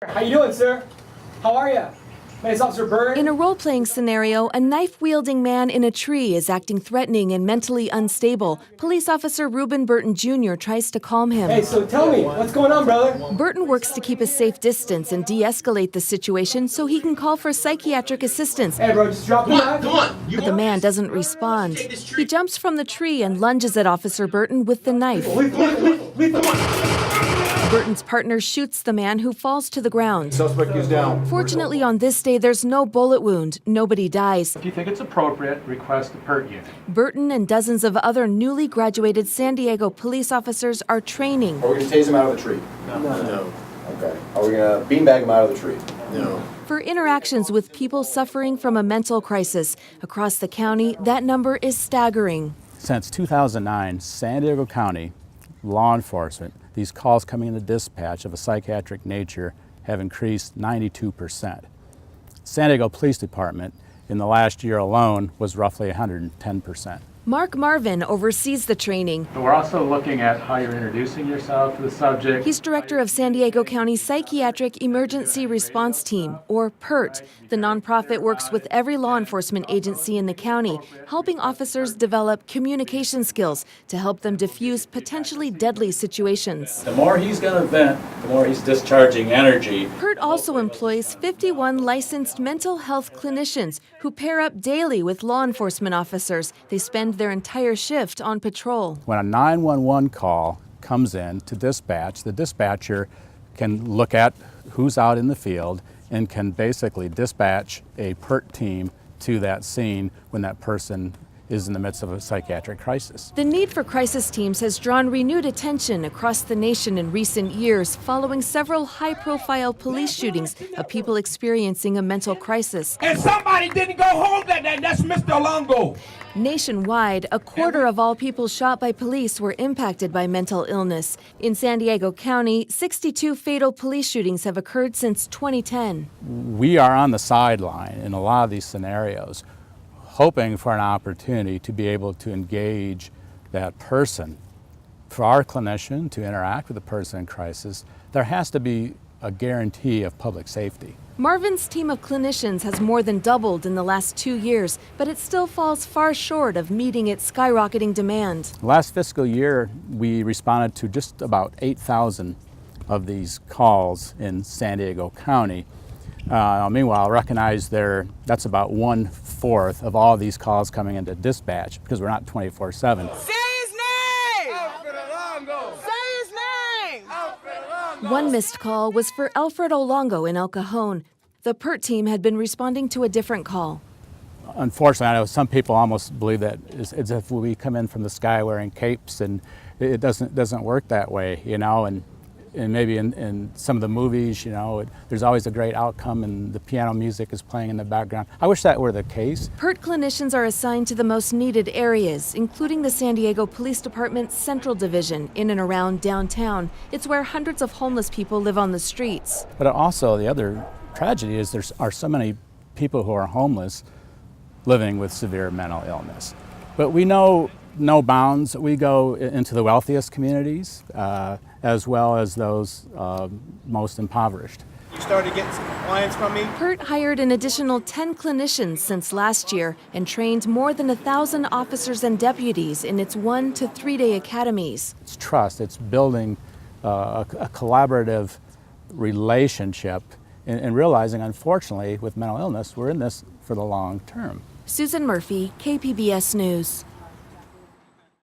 How you doing, sir? How are you? My name's Officer Burton. In a role-playing scenario, a knife-wielding man in a tree is acting threatening and mentally unstable. Police Officer Reuben Burton Jr. tries to calm him. Hey, so tell me, what's going on, brother? Burton works to keep a safe distance and de-escalate the situation so he can call for psychiatric assistance. Hey, bro, just drop the knife. Come on. But the man doesn't respond. He jumps from the tree and lunges at Officer Burton with the knife. Burton's partner shoots the man, who falls to the ground. Suspect is down. Fortunately, on this day, there's no bullet wound. Nobody dies. If you think it's appropriate, request the PERT unit. Burton and dozens of other newly graduated San Diego police officers are training. Are we going to tase him out of the tree? No. Okay. Are we going to beanbag him out of the tree? No. For interactions with people suffering from a mental crisis. Across the county, that number is staggering. Since 2009, San Diego County law enforcement, these calls coming into dispatch of a psychiatric nature have increased 92%. San Diego Police Department in the last year alone was roughly 110%. Mark Marvin oversees the training. But we're also looking at how you're introducing yourself to the subject. He's director of San Diego County Psychiatric Emergency Response Team, or PERT. The nonprofit works with every law enforcement agency in the county, helping officers develop communication skills to help them defuse potentially deadly situations. The more he's going to vent, the more he's discharging energy. PERT also employs 51 licensed mental health clinicians who pair up daily with law enforcement officers. They spend their entire shift on patrol. When a 911 call comes in to dispatch, the dispatcher can look at who's out in the field and can basically dispatch a PERT team to that scene when that person is in the midst of a psychiatric crisis. The need for crisis teams has drawn renewed attention across the nation in recent years following several high-profile police shootings of people experiencing a mental crisis. And somebody didn't go home that day, that's Mr. Longo. Nationwide, a quarter of all people shot by police were impacted by mental illness. In San Diego County, 62 fatal police shootings have occurred since 2010. We are on the sideline in a lot of these scenarios, hoping for an opportunity to be able to engage that person. For our clinician to interact with the person in crisis, there has to be a guarantee of public safety. Marvin's team of clinicians has more than doubled in the last 2 years, but it still falls far short of meeting its skyrocketing demand. Last fiscal year, we responded to just about 8,000 of these calls in San Diego County. Meanwhile, recognize that's about 1/4 of all these calls coming into dispatch because we're not 24/7. Say his name! Alfred Longo! Say his name! Alfred Longo! One missed call was for Alfredo Longo in El Cajon. The PERT team had been responding to a different call. Unfortunately, I know some people almost believe that it's as if we come in from the sky wearing capes, and it doesn't work that way, you know. And maybe in some of the movies, you know, there's always a great outcome and the piano music is playing in the background. I wish that were the case. PERT clinicians are assigned to the most needed areas, including the San Diego Police Department's Central Division in and around downtown. It's where hundreds of homeless people live on the streets. But also the other tragedy is there are so many people who are homeless living with severe mental illness. But we know no bounds. We go into the wealthiest communities as well as those most impoverished. You started getting some clients from me? PERT hired an additional 10 clinicians since last year and trained more than 1,000 officers and deputies in its 1 to 3 day academies. It's trust. It's building a collaborative relationship and realizing, unfortunately, with mental illness, we're in this for the long term. Susan Murphy, KPBS News.